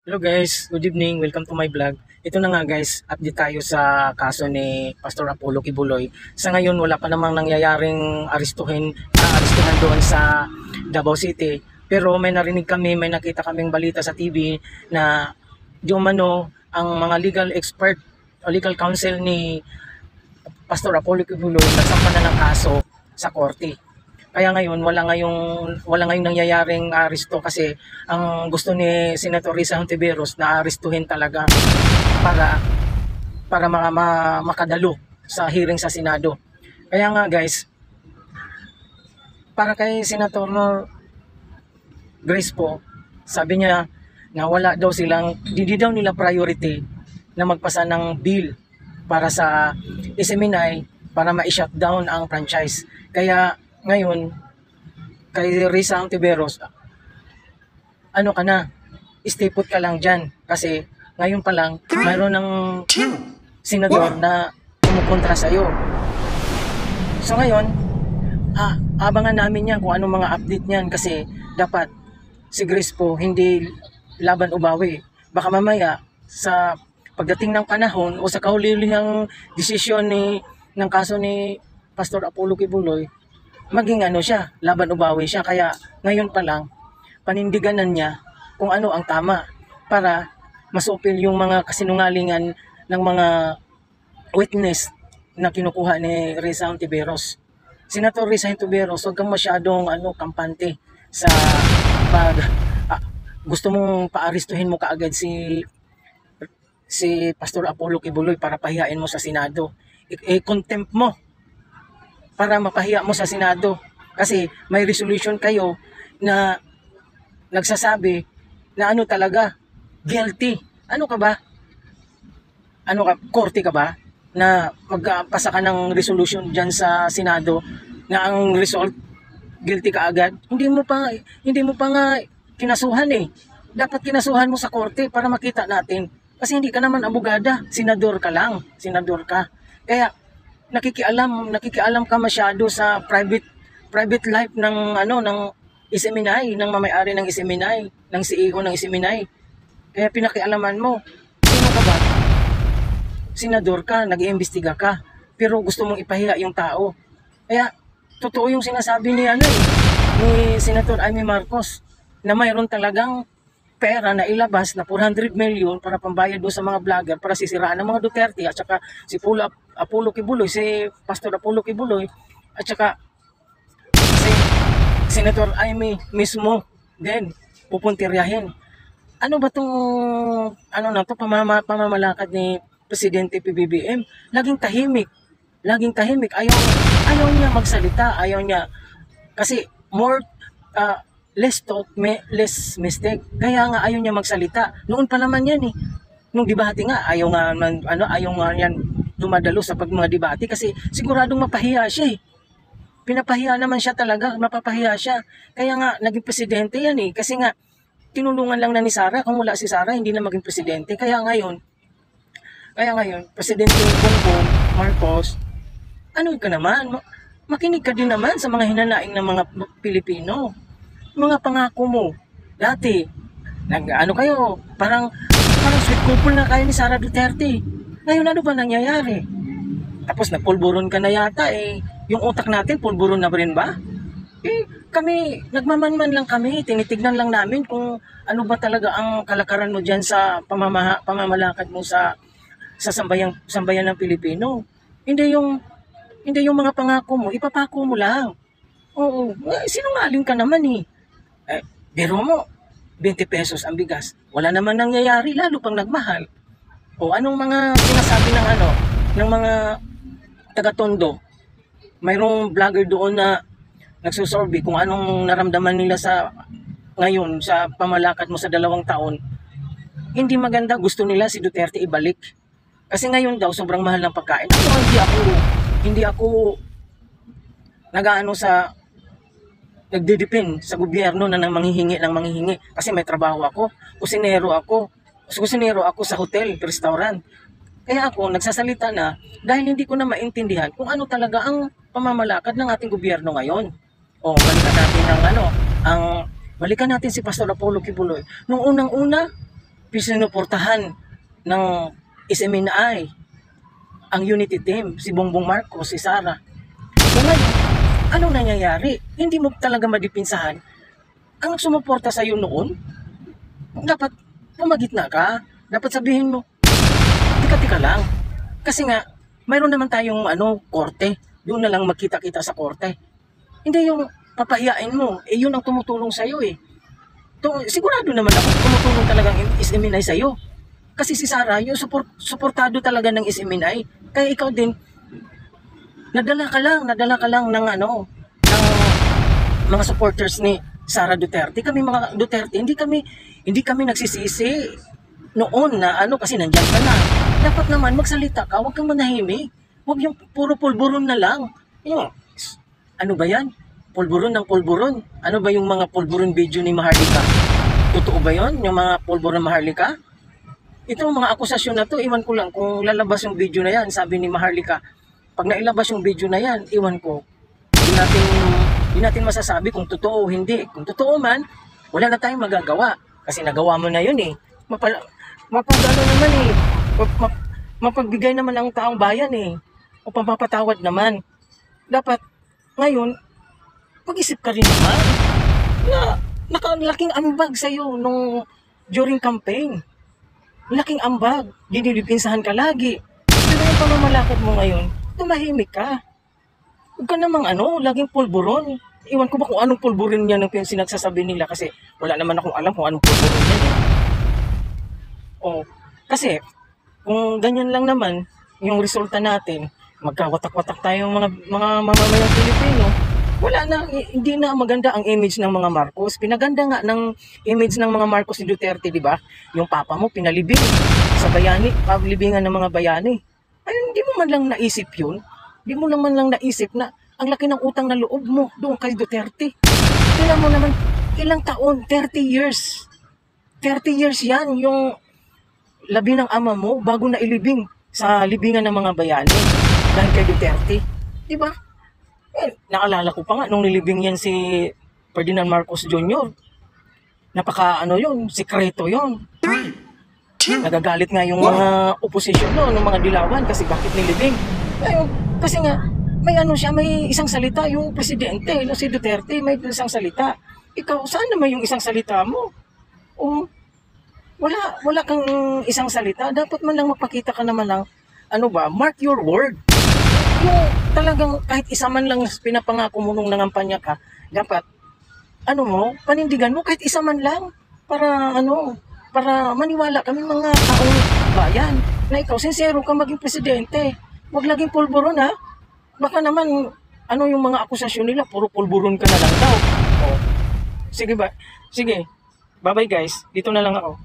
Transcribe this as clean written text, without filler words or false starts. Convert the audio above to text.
Hello guys, good evening. Welcome to my vlog. Ito na nga guys, update tayo sa kaso ni Pastor Apollo Kibuloy. Sa ngayon wala pa namang nangyayaring aristuhin doon sa Davao City. Pero may narinig kami, may nakita kaming balita sa TV na di umano ang mga legal expert o legal counsel ni Pastor Apollo Kibuloy nagsampa na ng kaso sa korte. Kaya ngayon wala ngayong nangyayaring aresto kasi ang gusto ni Senator Risa Hontiveros na arestuhin talaga para makadalo sa hearing sa Senado. Kaya nga guys, para kay Senator Grace po, sabi niya na wala daw silang, hindi daw nila priority na magpasa ng bill para sa SMNI para ma-shutdown ang franchise. Kaya ngayon, kay Risa Hontiveros, ano ka na, stay put ka lang dyan. Kasi ngayon pa lang, mayroon ng senador na kumukontra sa'yo. So ngayon, abangan namin yan kung anong mga update niyan kasi dapat si Grace po hindi laban ubawi. Baka mamaya sa pagdating ng panahon o sa kahuli-hulihang desisyon ng kaso ni Pastor Apollo Kibuloy, maging siya, laban ubawi siya. Kaya ngayon pa lang, panindiganan niya kung ano ang tama para masupil yung mga kasinungalingan ng mga witness na kinukuha ni Risa Hontiveros. Senator Risa Hontiveros, huwag kang masyadong kampante sa pag gusto mong paaristuhin mo kaagad si Pastor Apollo Kibuloy para pahiyain mo sa Senado. I-contempt mo para mapahiya mo sa Senado. Kasi may resolution kayo na nagsasabi na talaga, guilty. Ano ka ba? Korte ka ba? Na magpasa ka ng resolution dyan sa Senado na ang result, guilty ka agad? Hindi mo pa nga kinasuhan eh. Dapat kinasuhan mo sa korte para makita natin. Kasi hindi ka naman abogada, senador ka lang, senador ka. Kaya nakikialam ka masyado sa private life ng SMNI, ng mamay-ari ng SMNI, ng CEO ng SMNI. Kaya pinakialaman mo. Sino ka ba? Senador ka, nag-iimbestiga ka, pero gusto mong ipahiya yung tao. Kaya totoo yung sinasabi ni Senator Amy Marcos na mayroon talagang pera na ilabas na 400 million para pambayad doon sa mga vlogger para sisiraan ng mga Duterte at saka si Apollo Kibuloy, si Pastor Apollo Kibuloy at saka si Senator Amy mismo din pupuntiryahin. Ano ba tong pamamalakad ni Presidente PBBM? Laging tahimik. Ayaw niya magsalita, ayaw niya kasi less talk, less mistake. Kaya nga ayaw niya magsalita. Noon pa naman yan eh. Nung debate nga, ayaw nga yan dumadalo sa mga debate kasi siguradong mapahiya siya eh. Pinapahiya naman siya talaga, mapapahiya siya. Kaya nga, naging presidente yan eh. Kasi nga, tinulungan lang na ni Sara. Kung wala si Sara, hindi na maging presidente. Kaya ngayon, Presidente Bongbong Marcos, ka naman? Makinig ka din naman sa mga hinanaing ng mga Pilipino. Mga pangako mo dati kayo parang sweet couple na kayo ni Sara Duterte. Ngayon ano ba nangyayari? Tapos nagpulburon ka na yata eh. Yung utak natin pulburon na rin ba? Kami nagmamanman lang kami, tinitignan lang namin kung ano ba talaga ang kalakaran mo diyan sa pamamalakad mo sa sambayan ng Pilipino. Hindi yung mga pangako mo, ipapako mo lang. Oo, sinungaling ka naman eh. Biro mo, 20 pesos ang bigas. Wala naman nangyayari, lalo pang nagmahal. O anong mga sinasabi ng mga taga-Tondo? Mayroong vlogger doon na nagsusurvey kung anong naramdaman nila ngayon sa pamalakad mo sa 2 taon. Hindi maganda, gusto nila si Duterte ibalik. Kasi ngayon daw, sobrang mahal ng pagkain. Hindi ako nagdidepend sa gobyerno na manghihingi kasi may trabaho ako, kusinero ako sa hotel, restaurant. Kaya ako nagsasalita na dahil hindi ko na maintindihan kung ano talaga ang pamamalakad ng ating gobyerno ngayon. O balikan natin si Pastor Apollo Kibuloy. Nung unang-una, Sinuportahan ng SMNI ang unity team, si Bongbong Marcos, si Sara. So ngayon, anong nangyayari? Hindi mo talaga madipinsahan ang sumuporta sa'yo noon. Dapat pumagitna ka. Dapat sabihin mo, tika lang. Kasi nga, mayroon naman tayong korte. Doon na lang magkita-kita sa korte. Hindi yung papahiyain mo. Yun ang tumutulong sa'yo eh. Sigurado naman ako, tumutulong talagang SMNI sa'yo. Kasi si Sara, yung suportado talaga ng SMNI. Kaya ikaw din, nadala ka lang ng mga supporters ni Sara Duterte. Kami mga Duterte, hindi kami nagsisisi noon na kasi nandiyan ka na. Dapat naman magsalita ka, huwag kang manahimik. Huwag yung puro pulburon na lang. Ano ba yan? Pulburon ng pulburon. Ano ba yung mga pulburon video ni Maharlika? Totoo ba yon? Yung mga pulburon Maharlika? Ito mga akusasyon na to, iwan ko lang kung lalabas yung video na yan. Sabi ni Maharlika, pag nailabas yung video na yan, iwan ko. Hindi natin masasabi kung totoo o hindi. Kung totoo man, wala na tayong magagawa. Kasi nagawa mo na yun eh. Mapagbigay naman ang taong bayan eh. O pamapatawad naman. Dapat, ngayon, mag-isip ka rin naman na nakalaking ambag sa'yo during campaign. Laking ambag, dinilipinsahan ka lagi. Pero yung pamamalakad mo ngayon, tumahimik ka. Huwag ka namang laging pulburon. Iwan ko ba kung anong pulburon yan ang sinagsasabi nila kasi wala naman akong alam kung anong pulburon yan eh. Kasi kung ganyan lang naman yung resulta natin, magkawatak-watak tayong mga mamamayang Pilipino, wala na, hindi na maganda ang image ng mga Marcos. Pinaganda nga ng image ng mga Marcos si Duterte, di ba? Yung papa mo pinalibing sa bayani, paglibingan ng mga bayani. Ay, hindi mo man lang naisip yun. Hindi mo naman lang naisip na ang laki ng utang na loob mo doon kay Duterte. Tingnan mo naman, ilang taon? 30 years. 30 years yan, yung labi ng ama mo bago na ilibing sa libingan ng mga bayani dahil kay Duterte. Di ba? Naalala ko pa nga nung nilibing yan si Ferdinand Marcos Jr. Sikreto yun. Nagagalit nga yung mga oposisyon ng mga dilawan kasi bakit nilibing. Kasi nga, may isang salita yung presidente, si Duterte, may isang salita. Ikaw, saan naman yung isang salita mo? Wala kang isang salita. Dapat man lang magpakita ka naman ng, mark your word. Yung talagang kahit isa man lang pinapangako mo nung nangampanya ka, dapat, panindigan mo kahit isa man lang para maniwala kami mga taong bayan na ikaw, sincero ka maging presidente. Huwag laging pulburon ha. Baka naman, yung mga akusasyon nila, puro pulburon ka na lang daw. Sige ba? Sige. Bye-bye guys. Dito na lang ako.